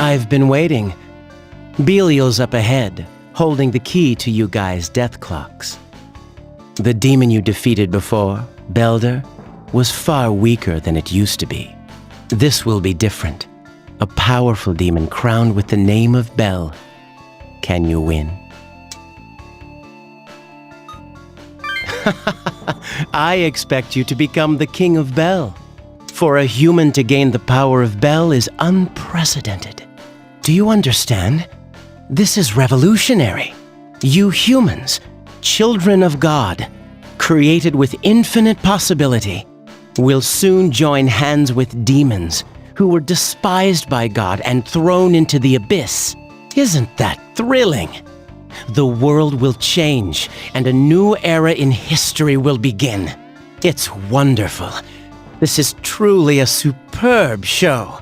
I've been waiting. Belial's up ahead, holding the key to you guys' death clocks. The demon you defeated before, Belder, was far weaker than it used to be. This will be different. A powerful demon crowned with the name of Bel. Can you win? I expect you to become the King of Bel. For a human to gain the power of Bel is unprecedented. Do you understand? This is revolutionary. You humans, children of God, created with infinite possibility, will soon join hands with demons who were despised by God and thrown into the abyss. Isn't that thrilling? The world will change and a new era in history will begin. It's wonderful. This is truly a superb show.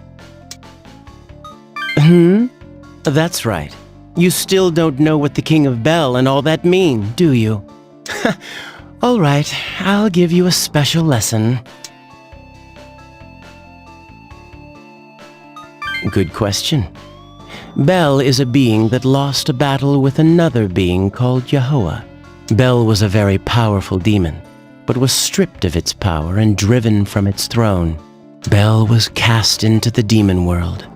That's right. You still don't know what the King of Bel and all that mean, do you? All right, I'll give you a special lesson. Good question. Bel is a being that lost a battle with another being called Yehovah. Bel was a very powerful demon, but was stripped of its power and driven from its throne. Bel was cast into the demon world,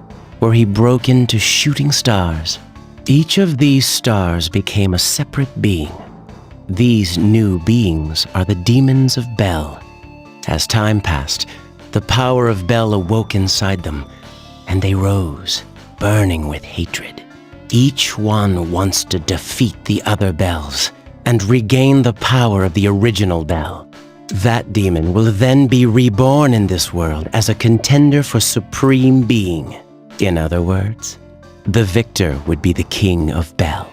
where he broke into shooting stars. Each of these stars became a separate being. These new beings are the demons of Bel. As time passed, the power of Bel awoke inside them, and they rose, burning with hatred. Each one wants to defeat the other Bels and regain the power of the original Bel. That demon will then be reborn in this world as a contender for supreme being. In other words, the victor would be the King of Bel.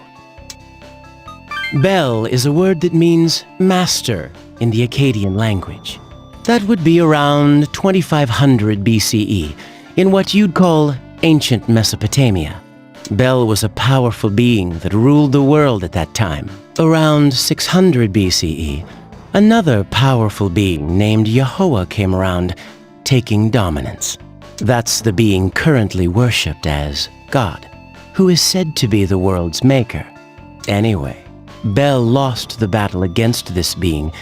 Bel is a word that means master in the Akkadian language. That would be around 2500 BCE, in what you'd call ancient Mesopotamia. Bel was a powerful being that ruled the world at that time. Around 600 BCE, another powerful being named Yehovah came around, taking dominance. That's the being currently worshipped as God, who is said to be the world's maker. Anyway, Bel lost the battle against this being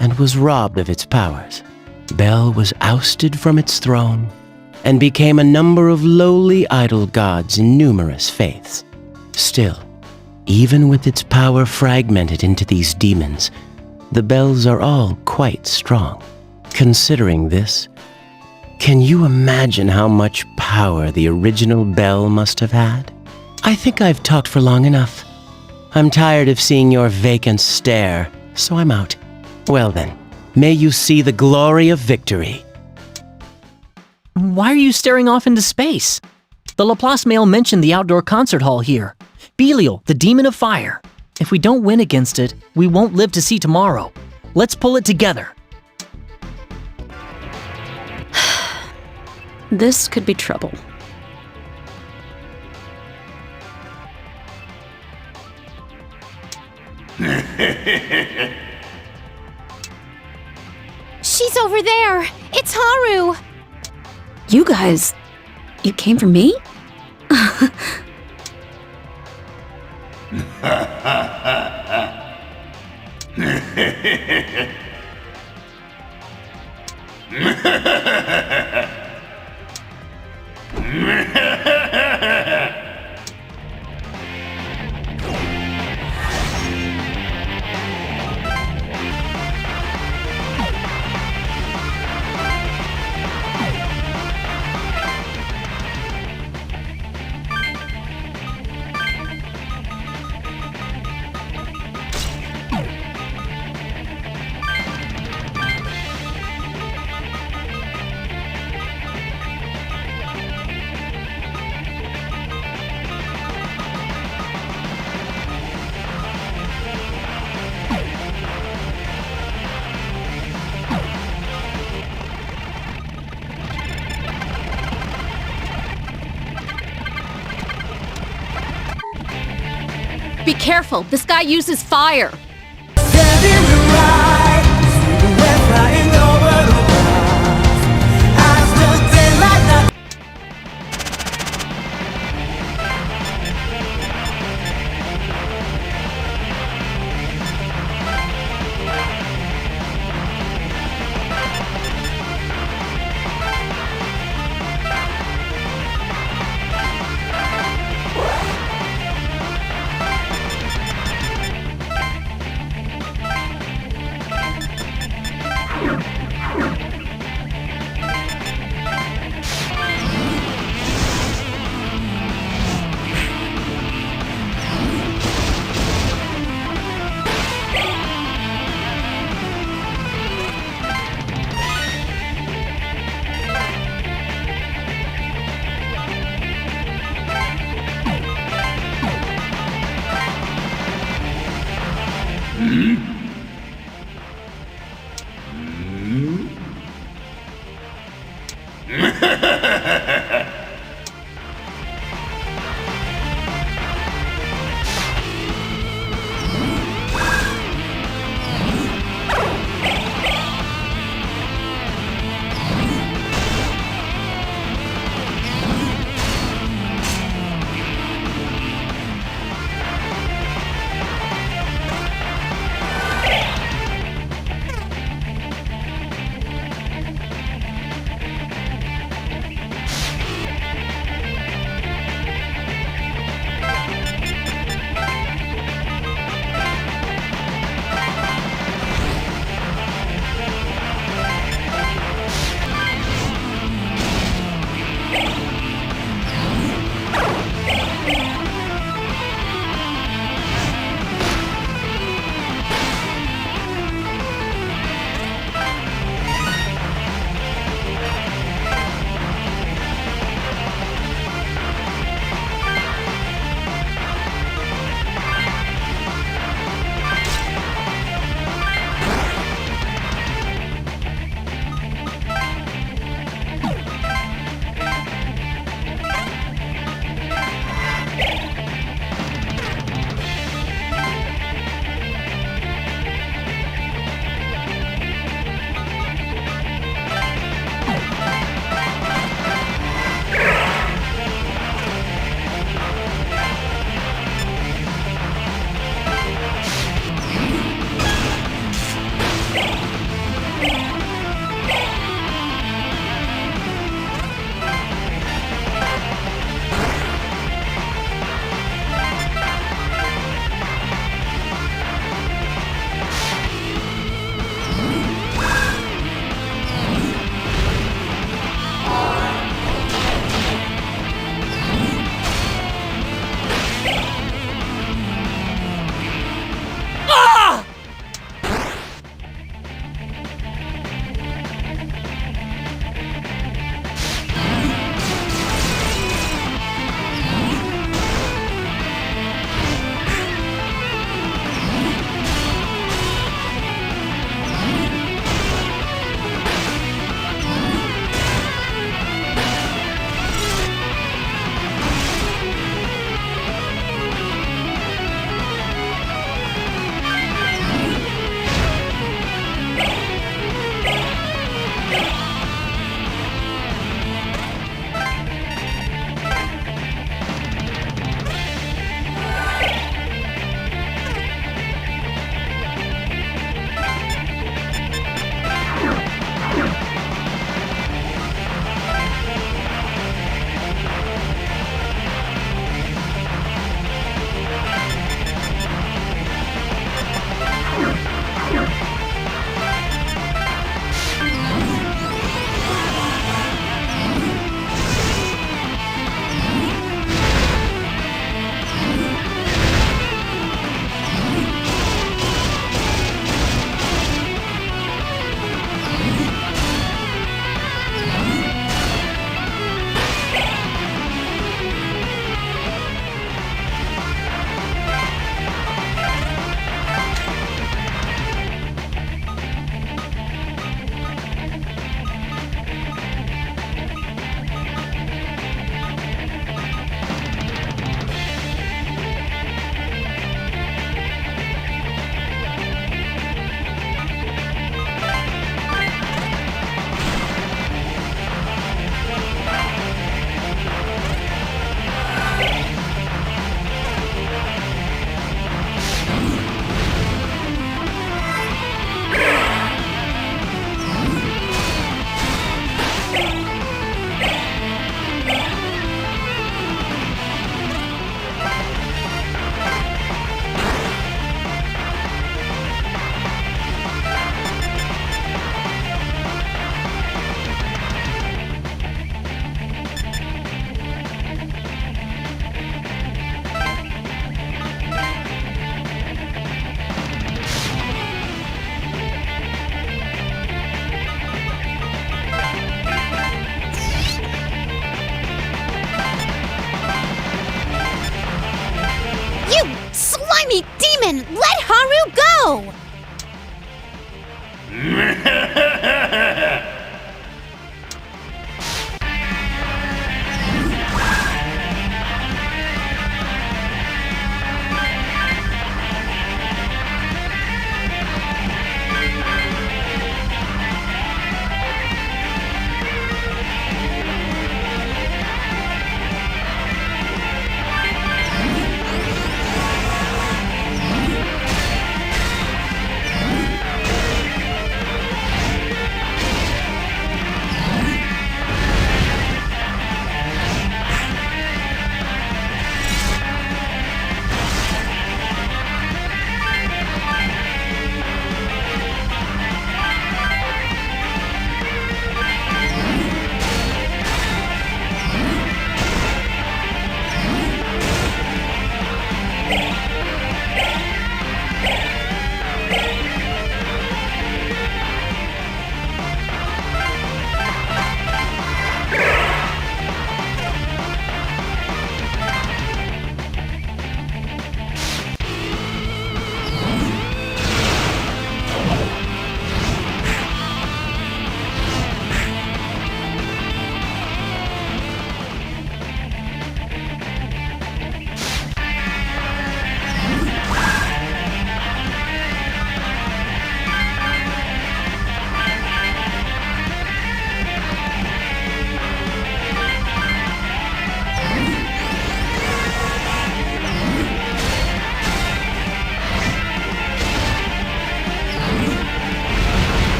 and was robbed of its powers. Bel was ousted from its throne and became a number of lowly idol gods in numerous faiths. Still, even with its power fragmented into these demons, the Bels are all quite strong. Considering this, can you imagine how much power the original Bel must have had? I think I've talked for long enough. I'm tired of seeing your vacant stare, so I'm out. Well then, may you see the glory of victory. Why are you staring off into space? The Laplace mail mentioned the outdoor concert hall here. Belial, the demon of fire. If we don't win against it, we won't live to see tomorrow. Let's pull it together. This could be trouble. She's over there! It's Haru! You guys, you came for me? Be careful, this guy uses fire!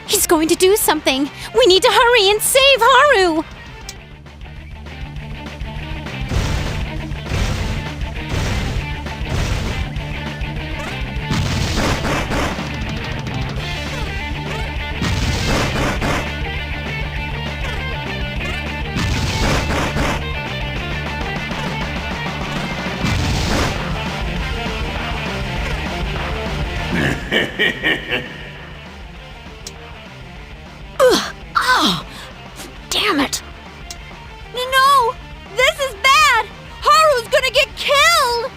He's going to do something. We need to hurry and save Haru. Damn it! No! This is bad! Haru's gonna get killed!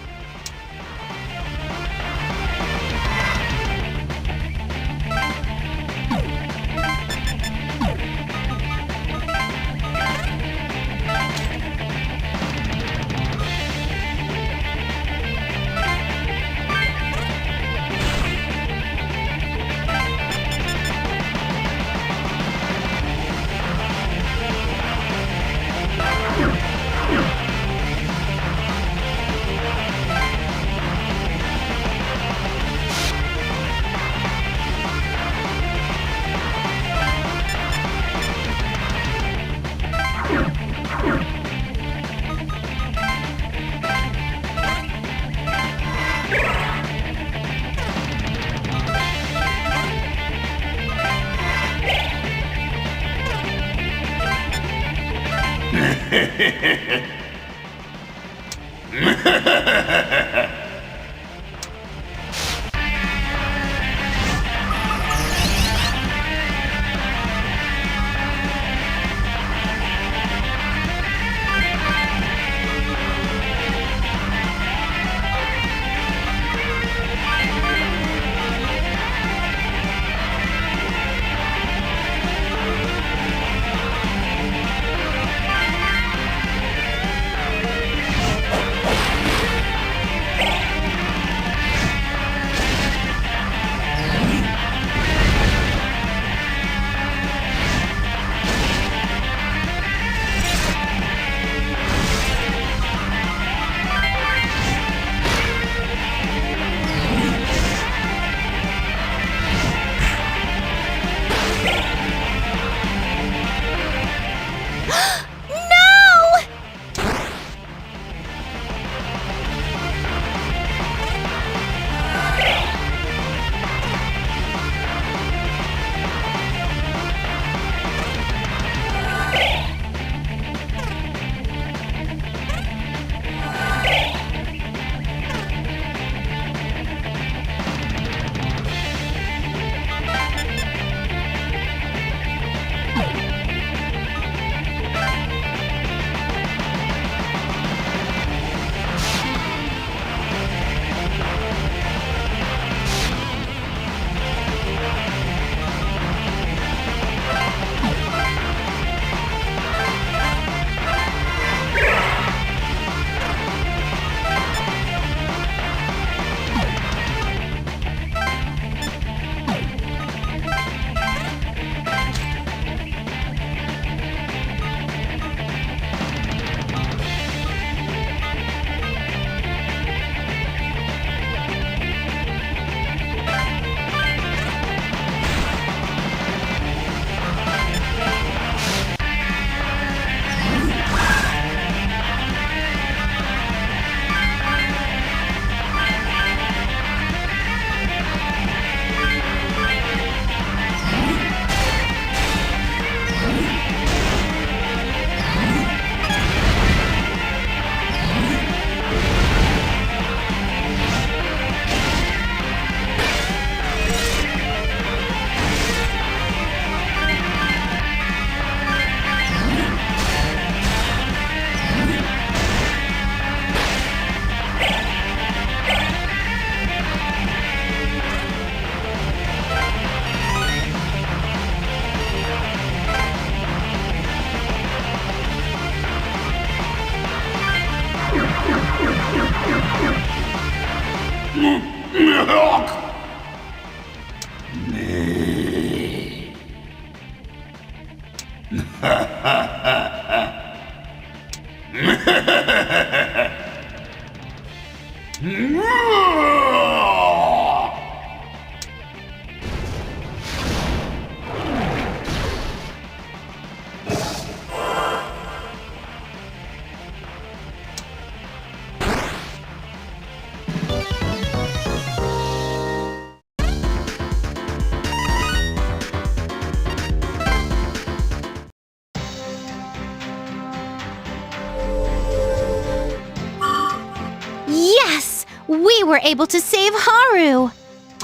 Yes! We were able to save Haru!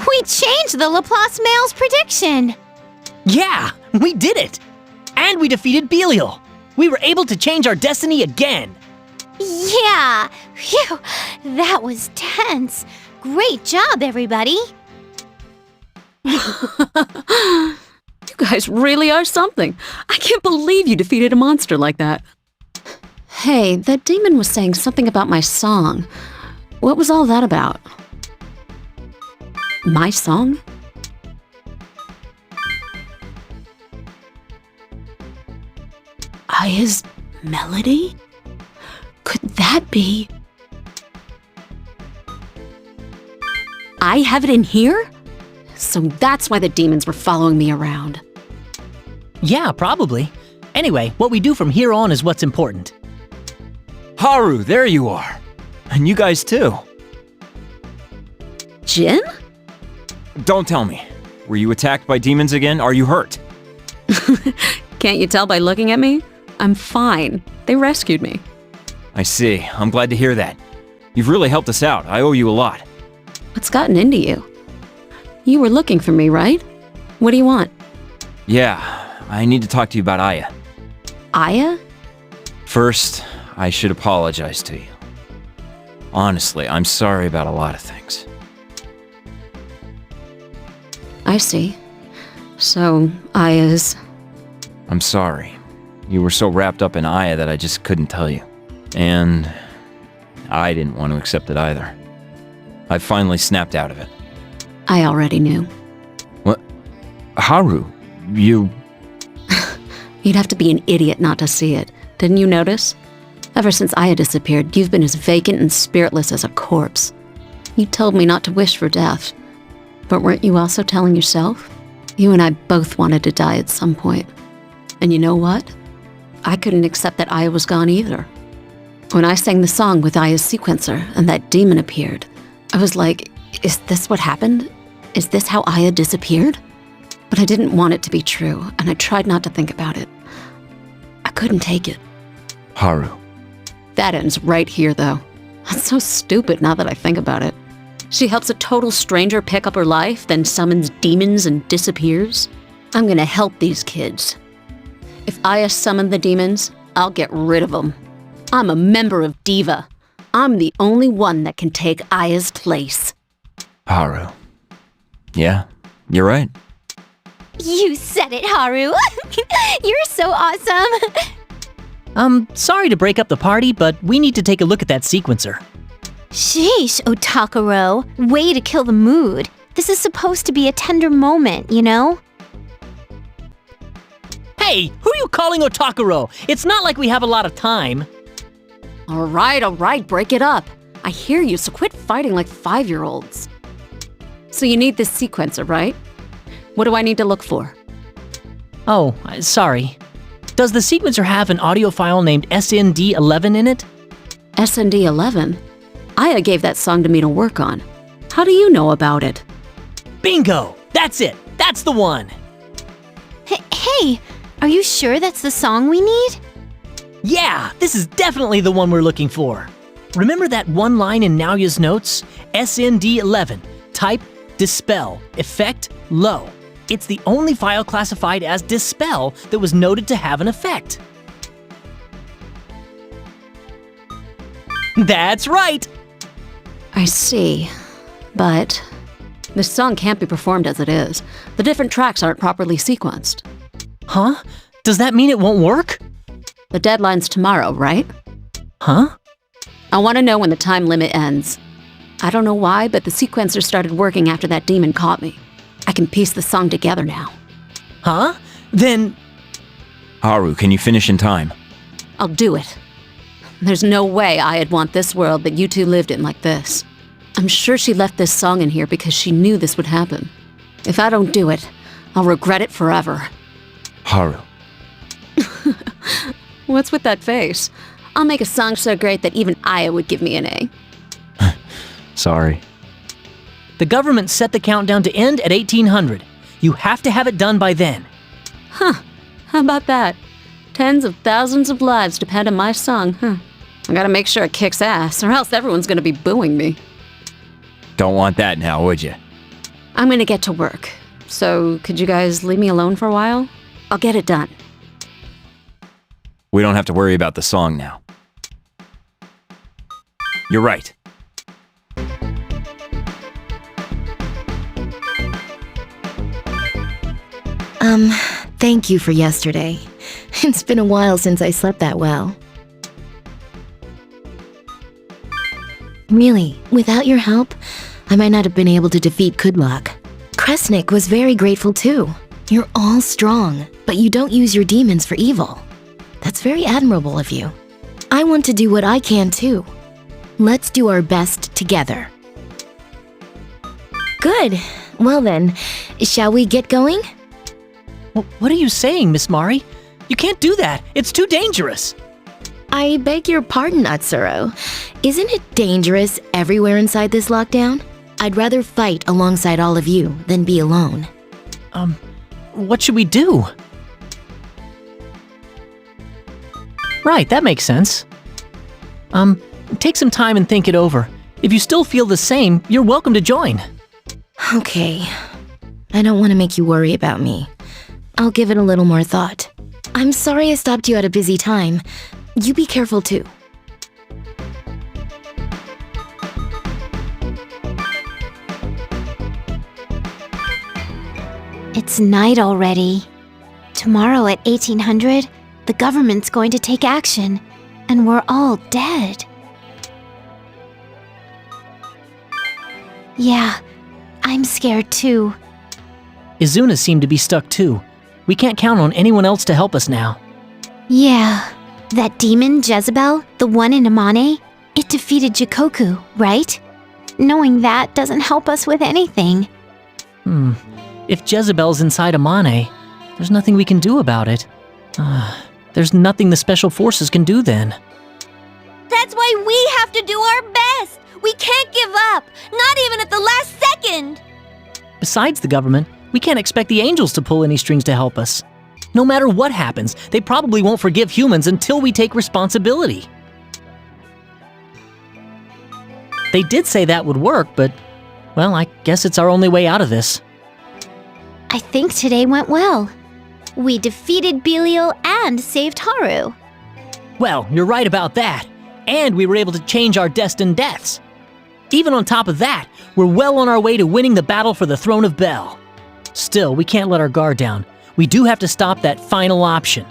We changed the Laplace Male's prediction! Yeah, we did it! And we defeated Belial! We were able to change our destiny again! Yeah! Phew! That was tense! Great job, everybody! You guys really are something. I can't believe you defeated a monster like that. Hey, that demon was saying something about my song. What was all that about? My song? Aya's melody? Could that be? I have it in here? So that's why the demons were following me around. Yeah, probably. Anyway, what we do from here on is what's important. Haru, there you are. And you guys too. Jin? Don't tell me. Were you attacked by demons again? Are you hurt? Can't you tell by looking at me? I'm fine. They rescued me. I see. I'm glad to hear that. You've really helped us out. I owe you a lot. What's gotten into you? You were looking for me, right? What do you want? Yeah, I need to talk to you about Aya. Aya? First, I should apologize to you. Honestly, I'm sorry about a lot of things. I see. So, Aya's... I'm sorry. You were so wrapped up in Aya that I just couldn't tell you. And I didn't want to accept it either. I finally snapped out of it. I already knew. What? Haru, you... You'd have to be an idiot not to see it. Didn't you notice? Ever since Aya disappeared, you've been as vacant and spiritless as a corpse. You told me not to wish for death. But weren't you also telling yourself? You and I both wanted to die at some point. And you know what? I couldn't accept that Aya was gone either. When I sang the song with Aya's sequencer and that demon appeared, I was like, is this what happened? Is this how Aya disappeared? But I didn't want it to be true, and I tried not to think about it. I couldn't take it. Haru. That ends right here, though. That's so stupid now that I think about it. She helps a total stranger pick up her life, then summons demons and disappears. I'm gonna help these kids. If Aya summoned the demons, I'll get rid of them. I'm a member of Diva. I'm the only one that can take Aya's place. Haru. Yeah, you're right. You said it, Haru! You're so awesome! Sorry to break up the party, but we need to take a look at that sequencer. Sheesh, Otakaro. Way to kill the mood. This is supposed to be a tender moment, you know? Hey, who are you calling Otakaro? It's not like we have a lot of time. All right, break it up. I hear you, so quit fighting like 5-year-olds. So you need this sequencer, right? What do I need to look for? Oh, sorry. Does the sequencer have an audio file named SND11 in it? SND11? Aya gave that song to me to work on. How do you know about it? Bingo! That's it! That's the one! Hey, are you sure that's the song we need? Yeah, this is definitely the one we're looking for. Remember that one line in Naoya's notes? SND11. Type Dispel. Effect Low. It's the only file classified as Dispel that was noted to have an effect. That's right! I see. But this song can't be performed as it is. The different tracks aren't properly sequenced. Huh? Does that mean it won't work? The deadline's tomorrow, right? Huh? I want to know when the time limit ends. I don't know why, but the sequencer started working after that demon caught me. I can piece the song together now. Huh? Then... Haru, can you finish in time? I'll do it. There's no way I'd want this world that you two lived in like this. I'm sure she left this song in here because she knew this would happen. If I don't do it, I'll regret it forever. Haru. What's with that face? I'll make a song so great that even Aya would give me an A. Sorry. The government set the countdown to end at 1800. You have to have it done by then. How about that? Tens of thousands of lives depend on my song, I gotta make sure it kicks ass, or else everyone's gonna be booing me. Don't want that now, would you? I'm gonna get to work. So, could you guys leave me alone for a while? I'll get it done. We don't have to worry about the song now. You're right. Thank you for yesterday. It's been a while since I slept that well. Really, without your help, I might not have been able to defeat Kudlok. Kresnik was very grateful too. You're all strong, but you don't use your demons for evil. That's very admirable of you. I want to do what I can too. Let's do our best together. Good. Well then, shall we get going? What are you saying, Miss Mari? You can't do that. It's too dangerous. I beg your pardon, Atsuro. Isn't it dangerous everywhere inside this lockdown? I'd rather fight alongside all of you than be alone. What should we do? Right, that makes sense. Take some time and think it over. If you still feel the same, you're welcome to join. Okay. I don't want to make you worry about me. I'll give it a little more thought. I'm sorry I stopped you at a busy time. You be careful too. It's night already. Tomorrow at 1800, the government's going to take action, and we're all dead. Yeah, I'm scared too. Izuna seemed to be stuck too. We can't count on anyone else to help us now. Yeah, that demon Jezebel, the one in Amane, it defeated Jikoku, right? Knowing that doesn't help us with anything. If Jezebel's inside Amane, there's nothing we can do about it. There's nothing the special forces can do then. That's why we have to do our best. We can't give up, not even at the last second. Besides the government, we can't expect the angels to pull any strings to help us. No matter what happens, they probably won't forgive humans until we take responsibility. They did say that would work, but, well, I guess it's our only way out of this. I think today went well. We defeated Belial and saved Haru. Well, you're right about that. And we were able to change our destined deaths. Even on top of that, we're well on our way to winning the battle for the throne of Bel. Still, we can't let our guard down. We do have to stop that final option.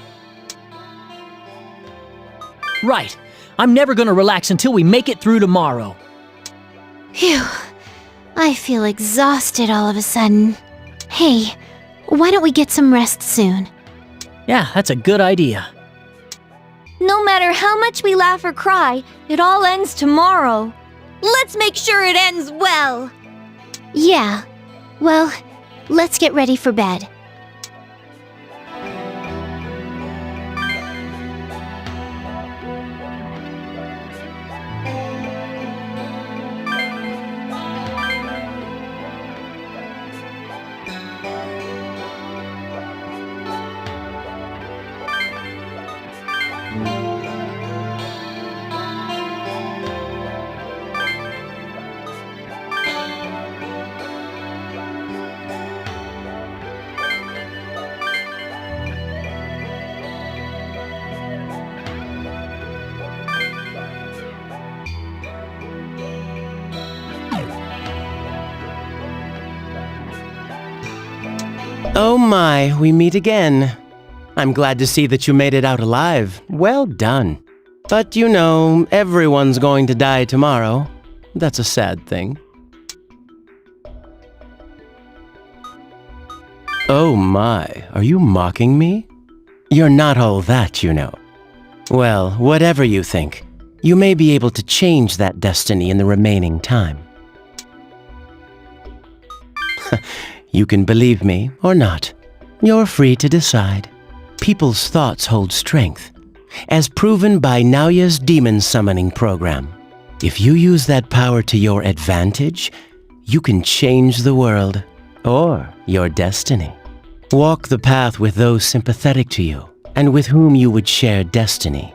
Right. I'm never going to relax until we make it through tomorrow. Phew. I feel exhausted all of a sudden. Hey, why don't we get some rest soon? Yeah, that's a good idea. No matter how much we laugh or cry, it all ends tomorrow. Let's make sure it ends well. Yeah. Well, let's get ready for bed. Oh my, we meet again. I'm glad to see that you made it out alive. Well done. But you know, everyone's going to die tomorrow. That's a sad thing. Oh my, are you mocking me? You're not all that, you know. Well, whatever you think, you may be able to change that destiny in the remaining time. You can believe me or not. You're free to decide. People's thoughts hold strength, as proven by Naoya's demon summoning program. If you use that power to your advantage, you can change the world or your destiny. Walk the path with those sympathetic to you and with whom you would share destiny.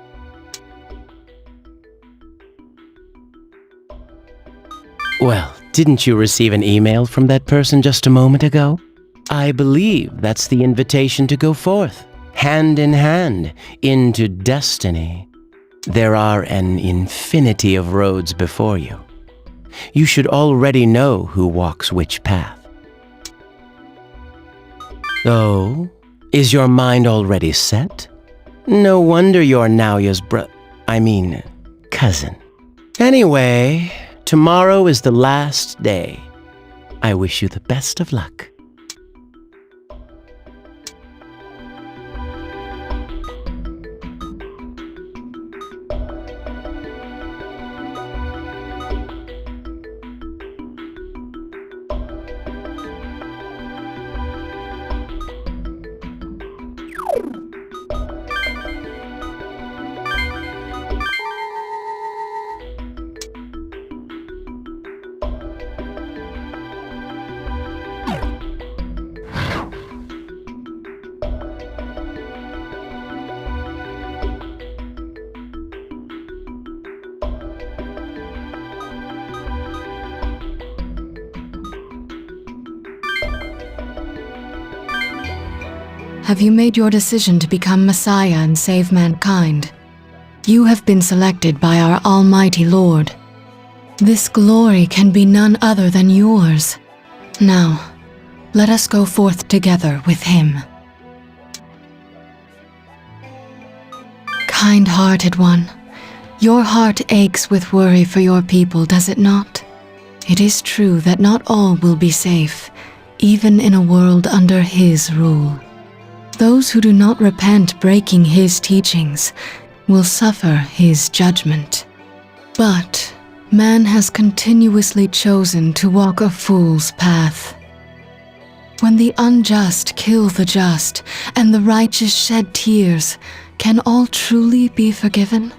Well, didn't you receive an email from that person just a moment ago? I believe that's the invitation to go forth, hand in hand, into destiny. There are an infinity of roads before you. You should already know who walks which path. Oh, is your mind already set? No wonder you're Naoya's cousin. Anyway, tomorrow is the last day. I wish you the best of luck. Have you made your decision to become Messiah and save mankind? You have been selected by our Almighty Lord. This glory can be none other than yours. Now, let us go forth together with him. Kind-hearted one, your heart aches with worry for your people, does it not? It is true that not all will be safe, even in a world under his rule. Those who do not repent breaking his teachings will suffer his judgment. But man has continuously chosen to walk a fool's path. When the unjust kill the just and the righteous shed tears, can all truly be forgiven?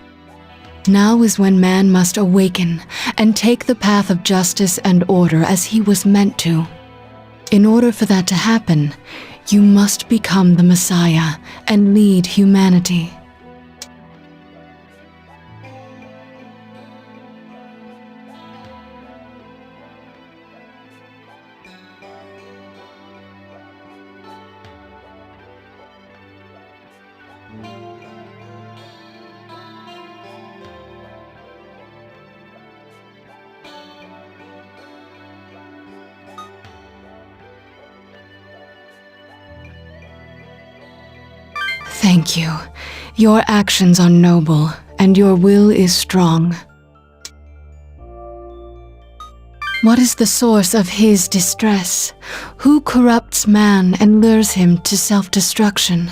Now is when man must awaken and take the path of justice and order as he was meant to. In order for that to happen, you must become the Messiah and lead humanity. Thank you. Your actions are noble, and your will is strong. What is the source of his distress? Who corrupts man and lures him to self-destruction?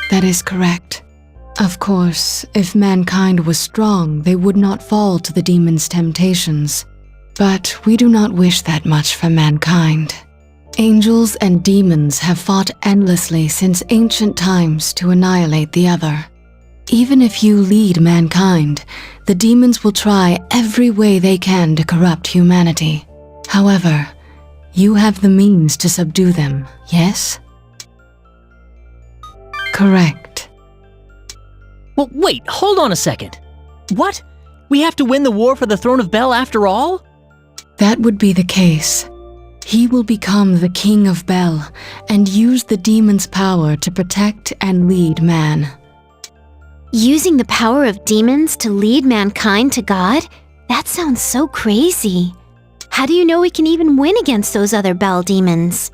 That is correct. Of course, if mankind was strong, they would not fall to the demon's temptations. But we do not wish that much for mankind. Angels and demons have fought endlessly since ancient times to annihilate the other. Even if you lead mankind, the demons will try every way they can to corrupt humanity. However, you have the means to subdue them, yes? Correct. Well, wait, hold on a second. What? We have to win the war for the throne of Bel after all? That would be the case. He will become the king of Bel and use the demon's power to protect and lead man. Using the power of demons to lead mankind to God? That sounds so crazy. How do you know we can even win against those other Bel demons?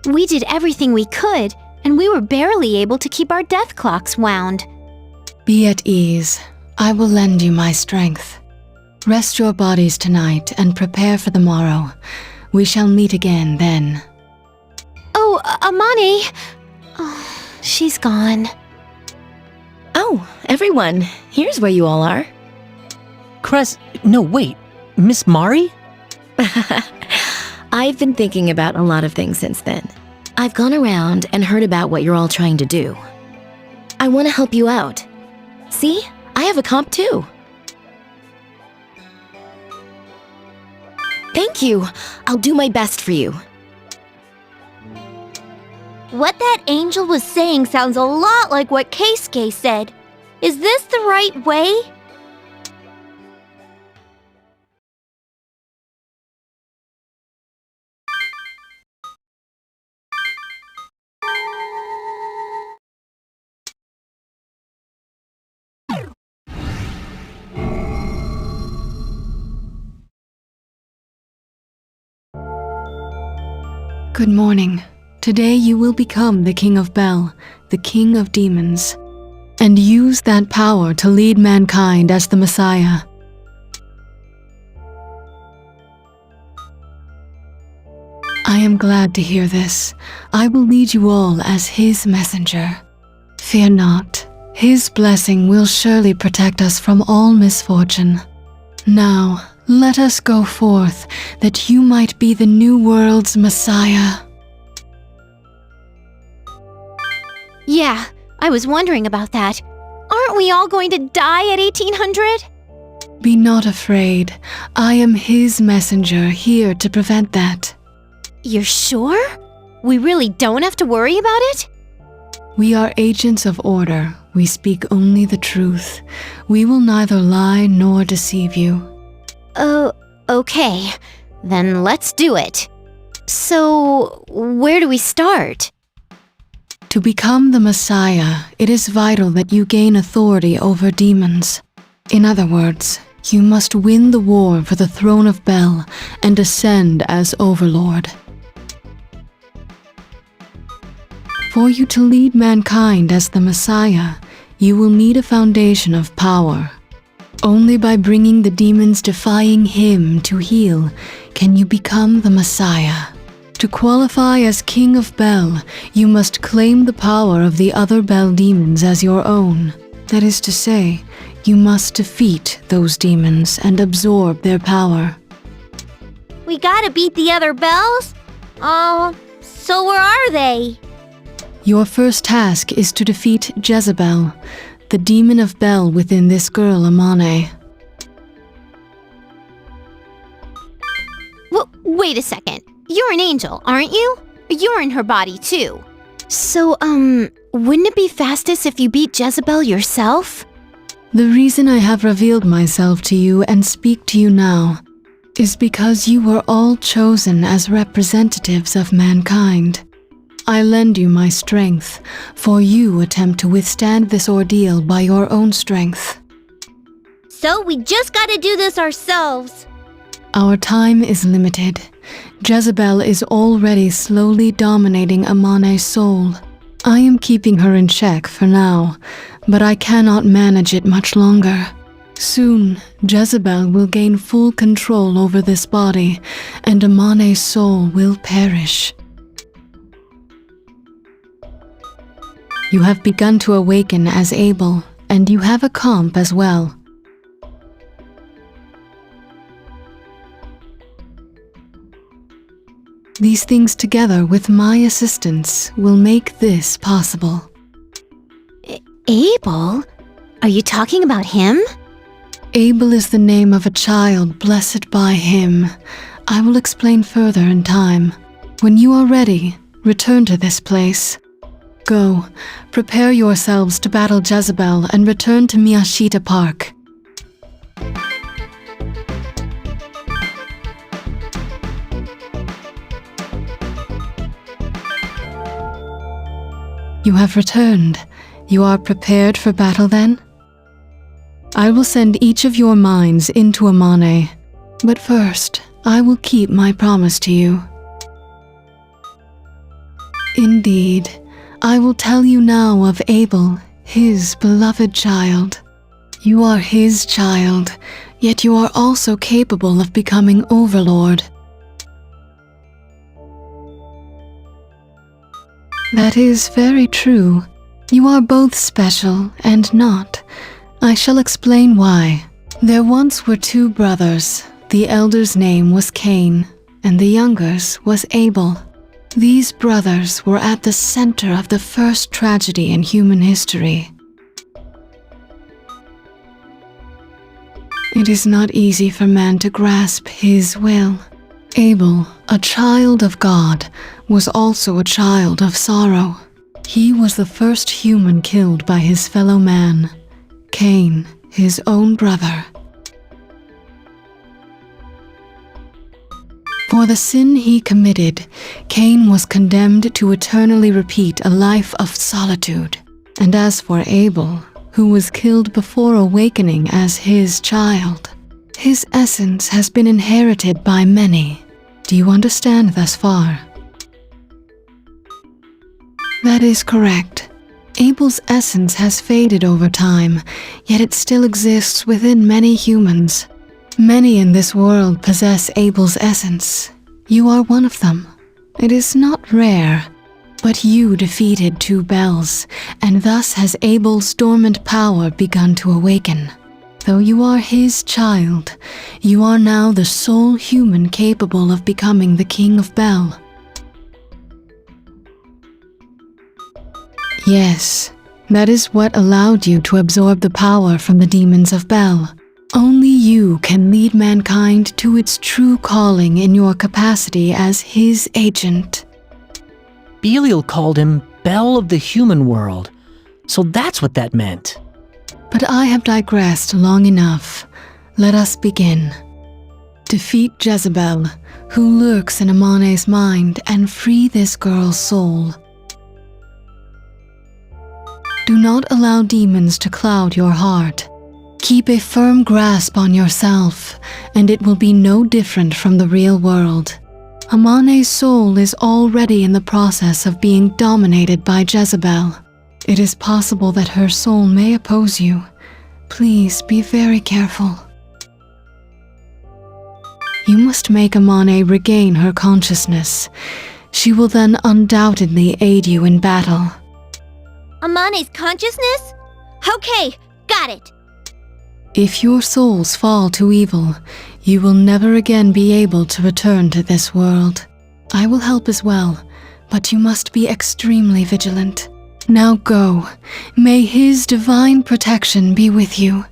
We did everything we could, and we were barely able to keep our death clocks wound. Be at ease. I will lend you my strength. Rest your bodies tonight and prepare for the morrow. We shall meet again then. Oh, Amane! Oh, she's gone. Oh, everyone, here's where you all are. No, wait, Miss Mari? I've been thinking about a lot of things since then. I've gone around and heard about what you're all trying to do. I want to help you out. See? I have a comp too. Thank you. I'll do my best for you. What that angel was saying sounds a lot like what Keisuke said. Is this the right way? Good morning. Today you will become the King of Bel, the King of Demons, and use that power to lead mankind as the Messiah. I am glad to hear this. I will lead you all as His messenger. Fear not. His blessing will surely protect us from all misfortune. Now, let us go forth, that you might be the new world's Messiah. Yeah, I was wondering about that. Aren't we all going to die at 1800? Be not afraid. I am His messenger here to prevent that. You're sure? We really don't have to worry about it? We are agents of order. We speak only the truth. We will neither lie nor deceive you. Oh, okay. Then let's do it. So, where do we start? To become the Messiah, it is vital that you gain authority over demons. In other words, you must win the war for the throne of Bel and ascend as Overlord. For you to lead mankind as the Messiah, you will need a foundation of power. Only by bringing the demons defying Him to heel can you become the Messiah. To qualify as King of Bel, you must claim the power of the other Bel demons as your own. That is to say, you must defeat those demons and absorb their power. We gotta beat the other Bels? So where are they? Your first task is to defeat Jezebel, the demon of Bel within this girl Amane. Wait a second. You're an angel, aren't you? You're in her body too. So, wouldn't it be fastest if you beat Jezebel yourself? The reason I have revealed myself to you and speak to you now is because you were all chosen as representatives of mankind. I lend you my strength, for you attempt to withstand this ordeal by your own strength. So we just gotta do this ourselves. Our time is limited. Jezebel is already slowly dominating Amane's soul. I am keeping her in check for now, but I cannot manage it much longer. Soon, Jezebel will gain full control over this body, and Amane's soul will perish. You have begun to awaken as Abel, and you have a comp as well. These things together with my assistance will make this possible. Abel? Are you talking about him? Abel is the name of a child blessed by him. I will explain further in time. When you are ready, return to this place. Go, prepare yourselves to battle Jezebel and return to Miyashita Park. You have returned. You are prepared for battle then? I will send each of your minds into Amane, but first, I will keep my promise to you. Indeed, I will tell you now of Abel, his beloved child. You are his child, yet you are also capable of becoming Overlord. That is very true. You are both special and not. I shall explain why. There once were two brothers. The elder's name was Cain, and the younger's was Abel. These brothers were at the center of the first tragedy in human history. It is not easy for man to grasp his will. Abel, a child of God, was also a child of sorrow. He was the first human killed by his fellow man, Cain, his own brother. For the sin he committed, Cain was condemned to eternally repeat a life of solitude. And as for Abel, who was killed before awakening as his child, his essence has been inherited by many. Do you understand thus far? That is correct. Abel's essence has faded over time, yet it still exists within many humans. Many in this world possess Abel's essence. You are one of them. It is not rare, but you defeated 2 Bels, and thus has Abel's dormant power begun to awaken. Though you are his child, you are now the sole human capable of becoming the King of Bel. Yes, that is what allowed you to absorb the power from the demons of Bel. Only you can lead mankind to its true calling in your capacity as his agent. Belial called him Bel of the human world, so that's what that meant. But I have digressed long enough. Let us begin. Defeat Jezebel, who lurks in Amane's mind, and free this girl's soul. Do not allow demons to cloud your heart. Keep a firm grasp on yourself, and it will be no different from the real world. Amane's soul is already in the process of being dominated by Jezebel. It is possible that her soul may oppose you. Please be very careful. You must make Amane regain her consciousness. She will then undoubtedly aid you in battle. Amane's consciousness? Okay, got it. If your souls fall to evil, you will never again be able to return to this world. I will help as well, but you must be extremely vigilant. Now go. May his divine protection be with you.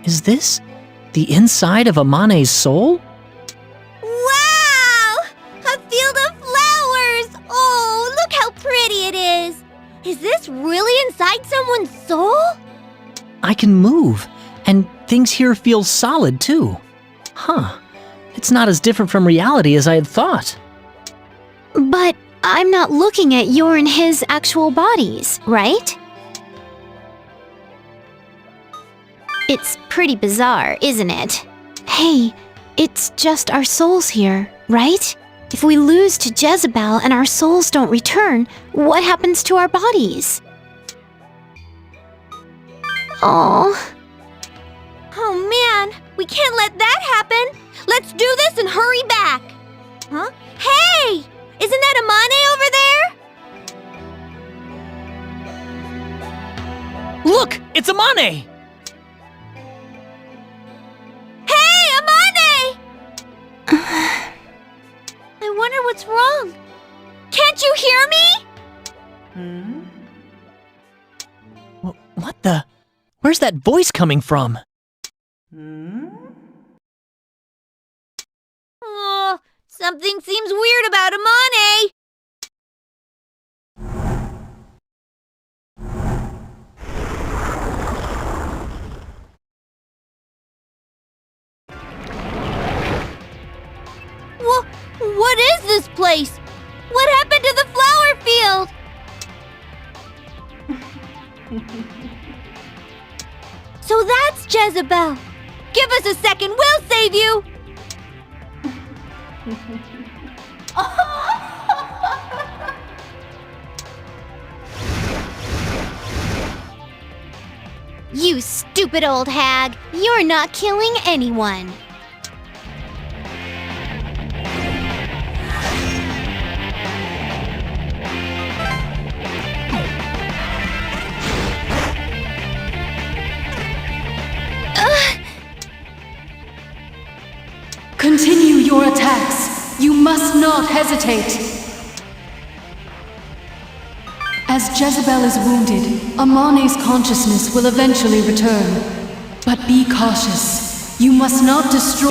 Is this the inside of Amane's soul? Wow! A field of flowers! Oh, look how pretty it is! Is this really inside someone's soul? I can move, and things here feel solid too. Huh. It's not as different from reality as I had thought. But I'm not looking at your and his actual bodies, right? It's pretty bizarre, isn't it? Hey, it's just our souls here, right? If we lose to Jezebel and our souls don't return, what happens to our bodies? Oh. Oh man, we can't let that happen! Let's do this and hurry back! Huh? Hey! Isn't that Amane over there? Look! It's Amane! Hey, Amane! I wonder what's wrong. Can't you hear me? What the? Where's that voice coming from? Oh, something seems weird about Amane. What is this place? What happened to the flower field? So that's Jezebel. Give us a second, we'll save you. You stupid old hag! You're not killing anyone! must not hesitate. As Jezebel is wounded, Amane's consciousness will eventually return. But be cautious. You must not destroy...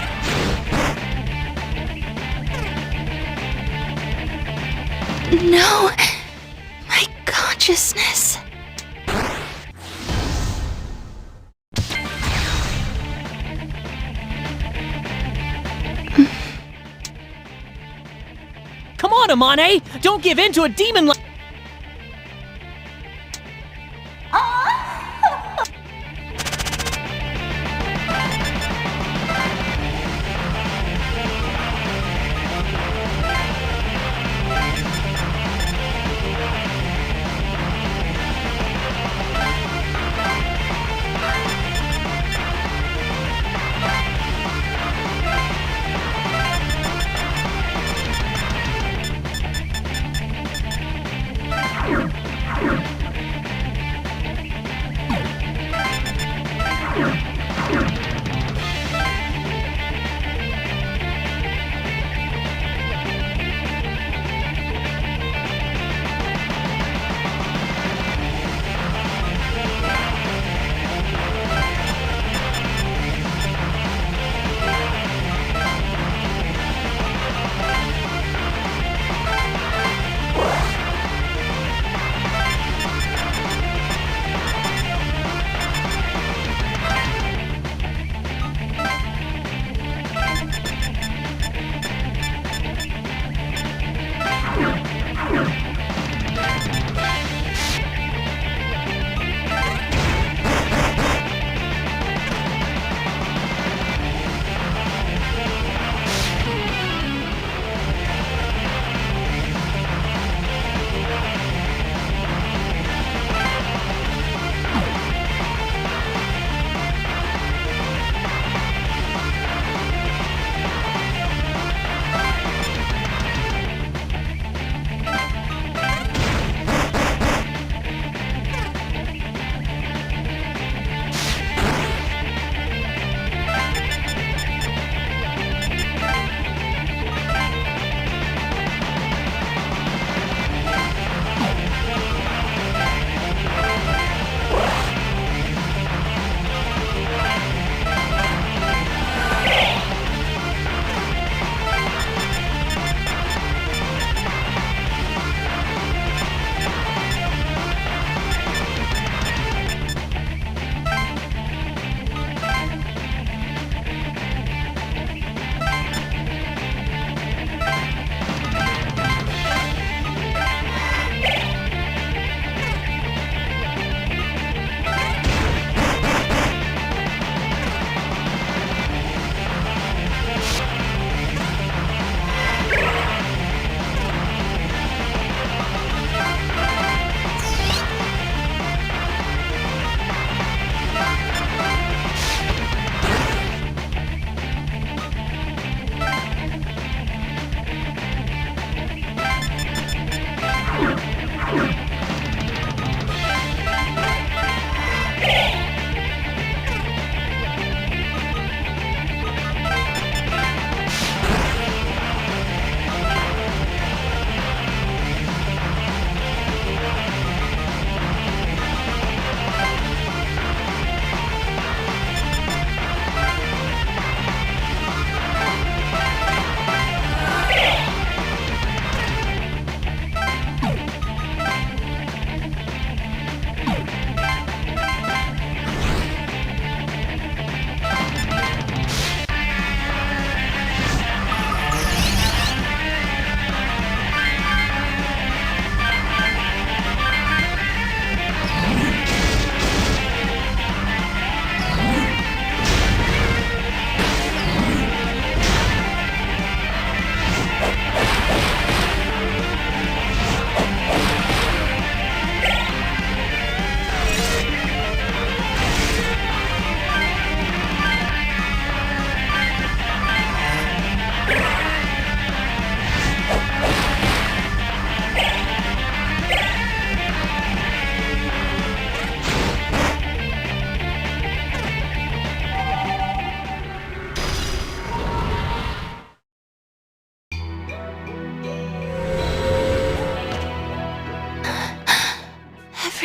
No! My consciousness. Come on, Amane! Don't give in to a demon like...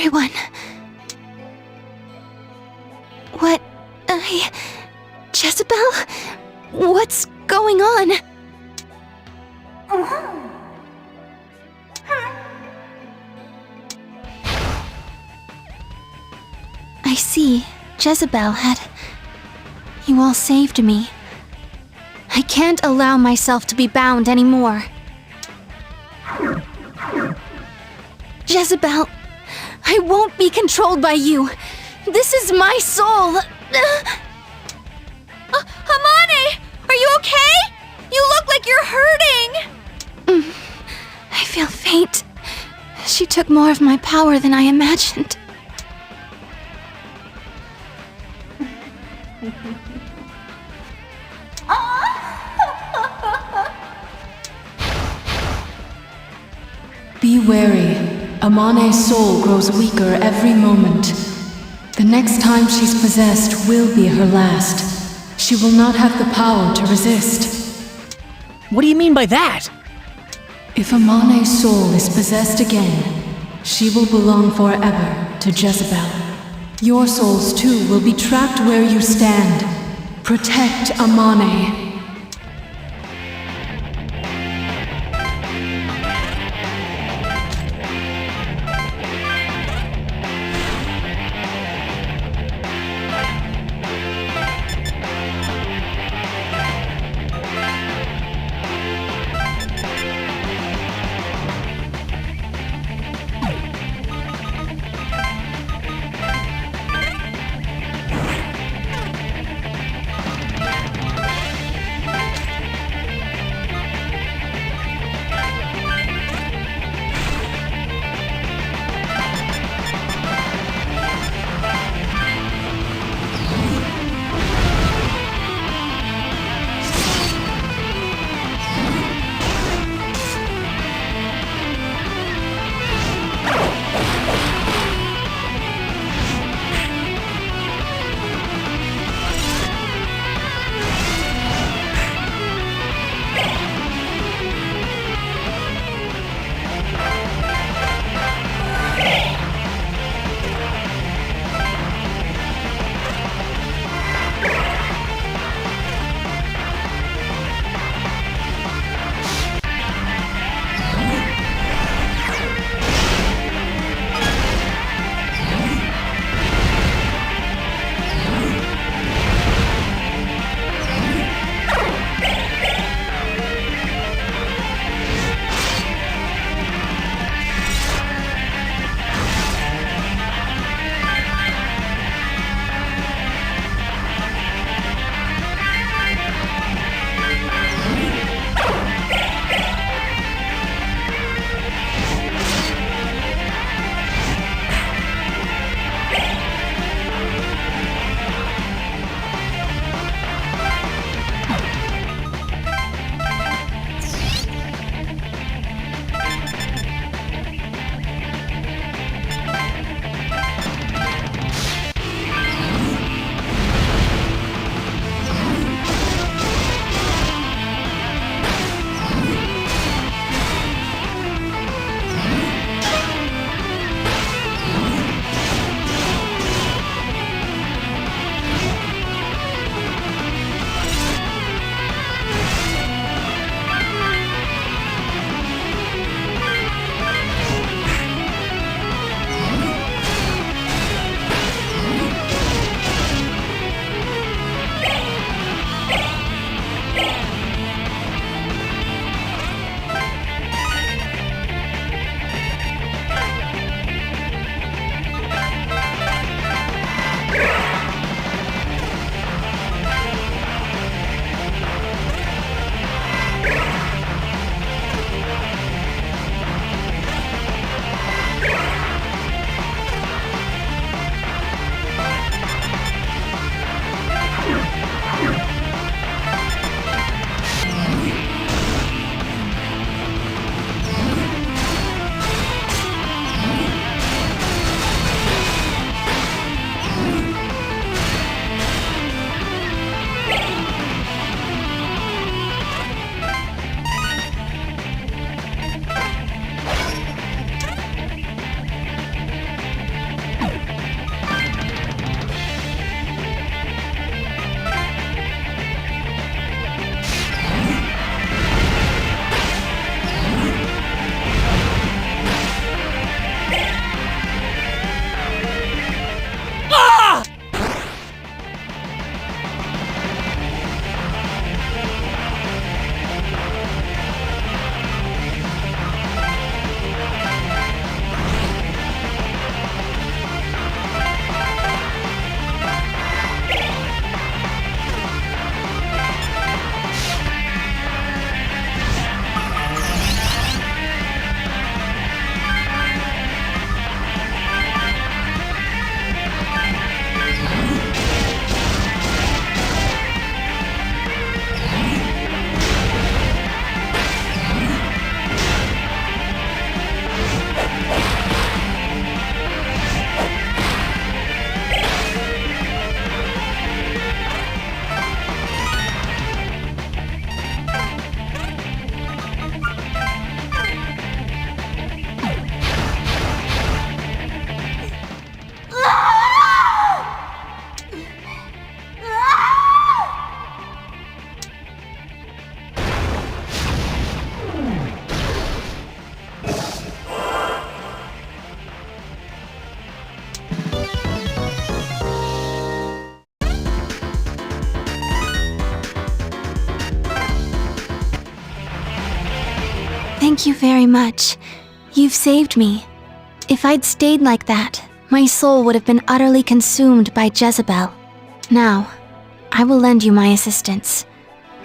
everyone. What? Jezebel? What's going on? I see. Jezebel had... You all saved me. I can't allow myself to be bound anymore. Jezebel, I won't be controlled by you. This is my soul. Amane! Are you okay? You look like you're hurting! I feel faint. She took more of my power than I imagined. Be wary. Amane's soul grows weaker every moment. The next time she's possessed will be her last. She will not have the power to resist. What do you mean by that? If Amane's soul is possessed again, she will belong forever to Jezebel. Your souls too will be trapped where you stand. Protect Amane. Thank you very much. You've saved me. If I'd stayed like that, my soul would have been utterly consumed by Jezebel. Now, I will lend you my assistance.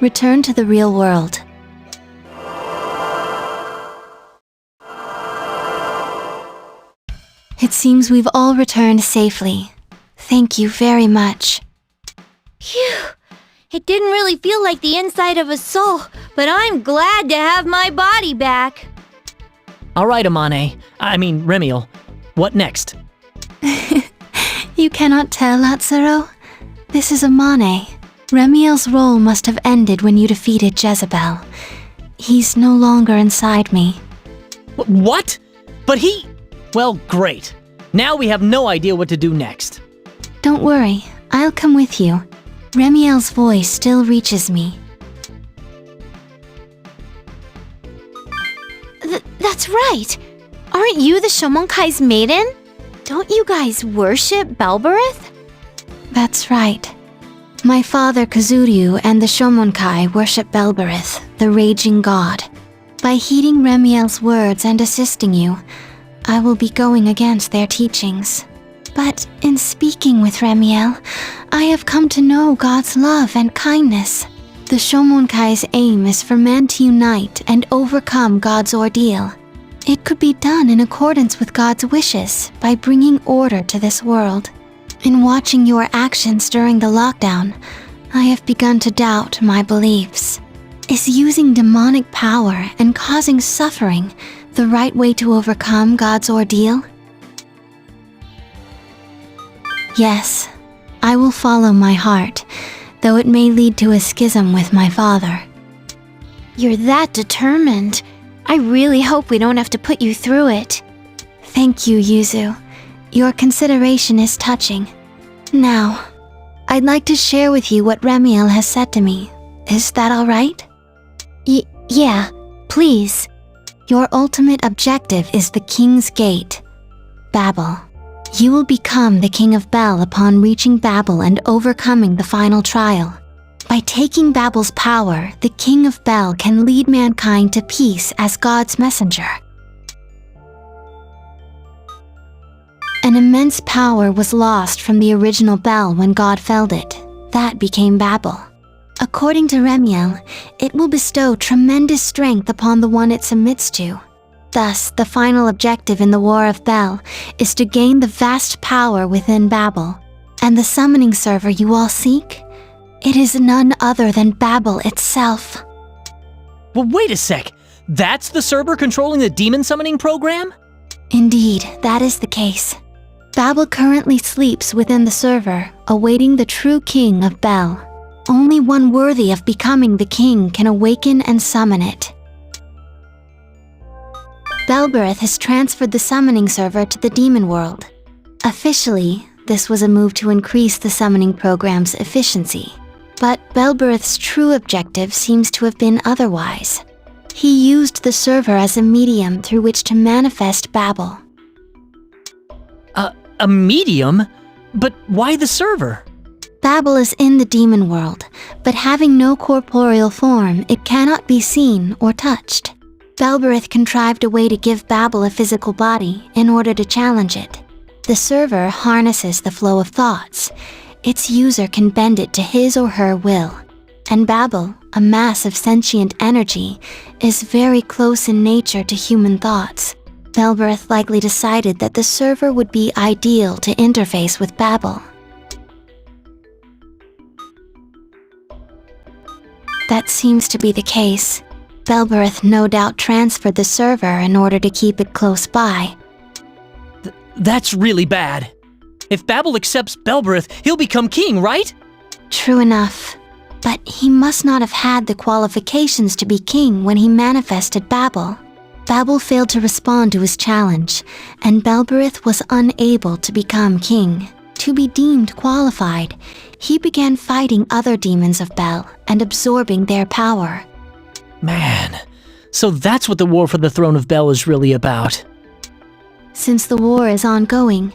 Return to the real world. It seems we've all returned safely. Thank you very much. Phew! It didn't really feel like the inside of a soul, but I'm glad to have my body back. All right, Remiel. What next? You cannot tell, Lazzaro? This is Amane. Remiel's role must have ended when you defeated Jezebel. He's no longer inside me. What? But he... Well, great. Now we have no idea what to do next. Don't worry, I'll come with you. Remiel's voice still reaches me. That's right. Aren't you the Shomonkai's maiden? Don't you guys worship Belberith? That's right. My father Kazuryu and the Shomonkai worship Belberith, the raging god. By heeding Remiel's words and assisting you, I will be going against their teachings. But in speaking with Remiel, I have come to know God's love and kindness. The Shomonkai's aim is for man to unite and overcome God's ordeal. It could be done in accordance with God's wishes by bringing order to this world. In watching your actions during the lockdown, I have begun to doubt my beliefs. Is using demonic power and causing suffering the right way to overcome God's ordeal? Yes, I will follow my heart, though it may lead to a schism with my father. You're that determined. I really hope we don't have to put you through it. Thank you, Yuzu. Your consideration is touching. Now, I'd like to share with you what Remiel has said to me. Is that all right? Yeah, please. Your ultimate objective is the King's Gate, Babel. You will become the King of Bel upon reaching Babel and overcoming the final trial. By taking Babel's power, the King of Bel can lead mankind to peace as God's messenger. An immense power was lost from the original Bel when God felled it. That became Babel. According to Remiel, it will bestow tremendous strength upon the one it submits to. Thus, the final objective in the War of Bel is to gain the vast power within Babel. And the summoning server you all seek? It is none other than Babel itself. Well, wait a sec. That's the server controlling the demon summoning program? Indeed, that is the case. Babel currently sleeps within the server, awaiting the true king of Bel. Only one worthy of becoming the king can awaken and summon it. Belberith has transferred the summoning server to the demon world. Officially, this was a move to increase the summoning program's efficiency. But Belberith's true objective seems to have been otherwise. He used the server as a medium through which to manifest Babel. A medium? But why the server? Babel is in the demon world, but having no corporeal form, it cannot be seen or touched. Belberith contrived a way to give Babel a physical body in order to challenge it. The server harnesses the flow of thoughts. Its user can bend it to his or her will. And Babel, a mass of sentient energy, is very close in nature to human thoughts. Belberith likely decided that the server would be ideal to interface with Babel. That seems to be the case. Belberith no doubt transferred the server in order to keep it close by. That's really bad. If Babel accepts Belberith, he'll become king, right? True enough. But he must not have had the qualifications to be king when he manifested Babel. Babel failed to respond to his challenge, and Belberith was unable to become king. To be deemed qualified, he began fighting other demons of Bel and absorbing their power. Man, so that's what the War for the Throne of Bel is really about. Since the war is ongoing,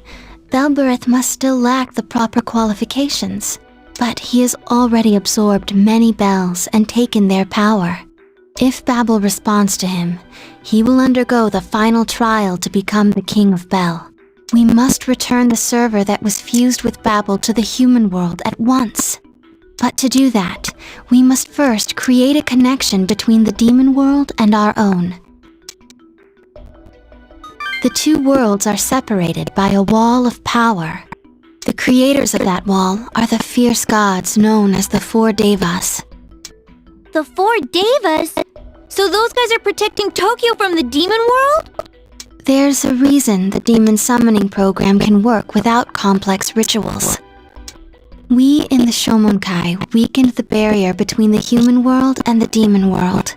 Belberith must still lack the proper qualifications. But he has already absorbed many Bels and taken their power. If Babel responds to him, He will undergo the final trial to become the King of Bel. We must return the server that was fused with Babel to the human world at once. But to do that, we must first create a connection between the demon world and our own. The two worlds are separated by a wall of power. The creators of that wall are the fierce gods known as the Four Devas. The Four Devas? So those guys are protecting Tokyo from the demon world? There's a reason the demon summoning program can work without complex rituals. We in the Shomonkai weakened the barrier between the human world and the demon world.